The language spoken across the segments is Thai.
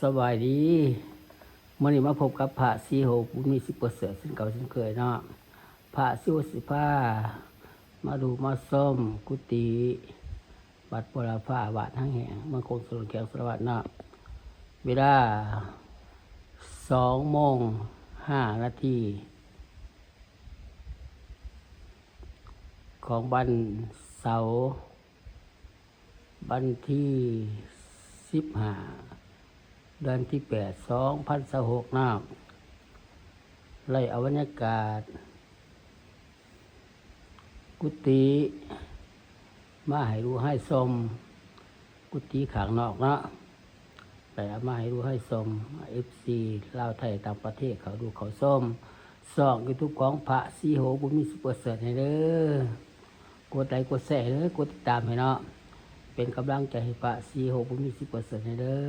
สบายดีมื้อนี้มาพบกับพระสีโหบุญมีสิประเสริฐซึ่งเก่าซึ่งเคยเนาะพระสิวสิพามาดูมาส้มกุฏิวัดปราภาบาททั้งแห่งเมืองคงสรุนแขวสวัสดิ์เนาะเวลา 2:05 นาทีของวันเสาร์วันที่15เดือนที่8 2026น้ำไล่เอาบรรยากาศกุฏิมาให้ดูให้ชมกุฏิข้างนอกเนาะไล่เอามาให้ดูให้ชม FC ลาวไทยต่างประเทศเขาดูเขาชมช่อง YouTube ของพระสีโหบุญมีสุประเสริฐให้เด้อกดไลค์กดแชร์เด้อกดติดตามให้เนาะเป็นกำลังใจให้พระสีโหบุญมีสุประเสริฐให้เด้อ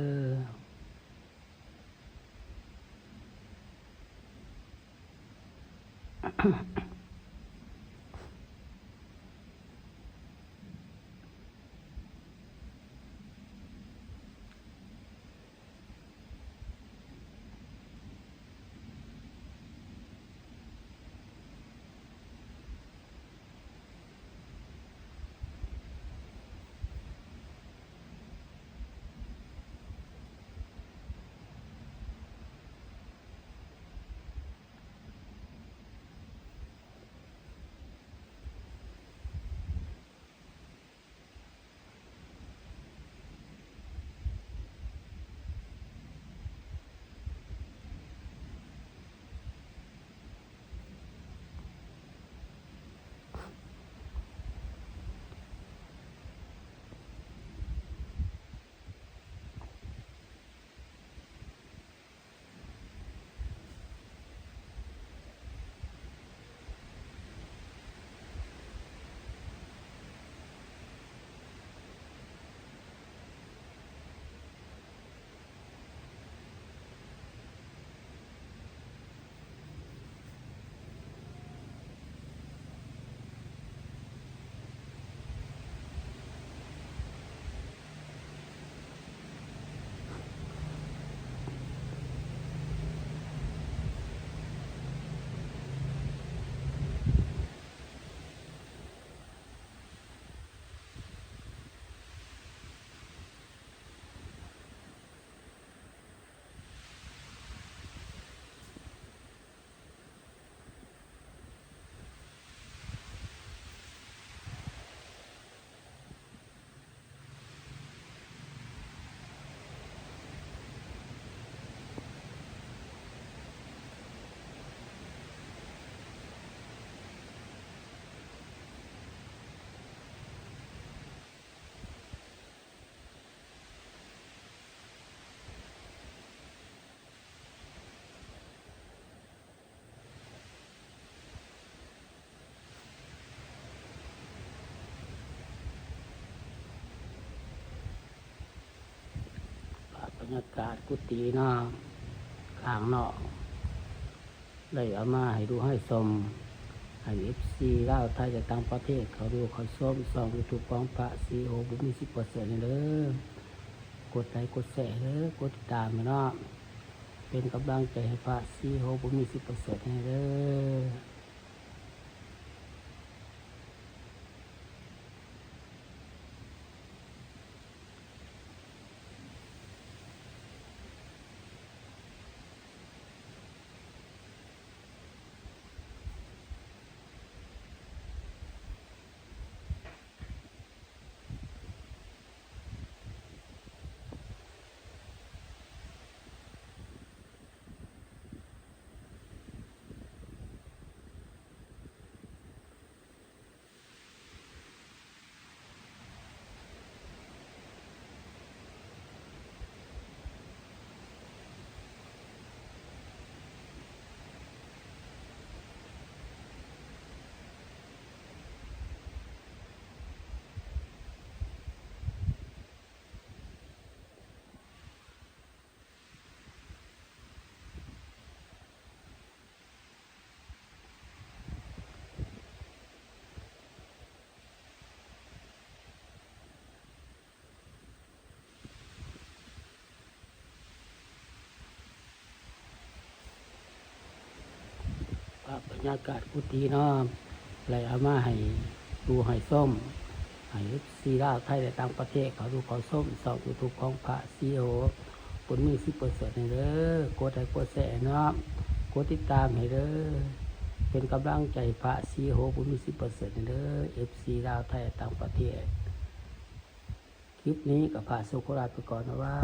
บรรยากาศกุฏิเนาะข้างนอกเลยเอามาให้ดูให้ชมให้ FC ลาวไทยจากต่างประเทศเขาดูเขาชมช่อง YouTube ของพระสีโหบุญมีสิประเสริฐนี่เด้อกดไลค์กดแชร์เด้อกดติดตามเนาะเป็นกำลังใจให้พระสีโหบุญมีสิประเสริฐให้เด้อ รยากาศกุฏิเนาะเลยเอามาให้ดูให้ส้มให้ซีลาวไทยและต่างประเทศเขาดูเขาส้มสอบยูทูบของพระซีโอผลมี10%ให้เด้อกดไลค์กดแชร์เนาะกดติดตามให้เด้อเป็นกำลังใจพระซีโอผลมี10%ให้เด้อ FC ลาวไทยและต่างประเทศคลิปนี้กับพระสุขราชไปก่อนนะว่า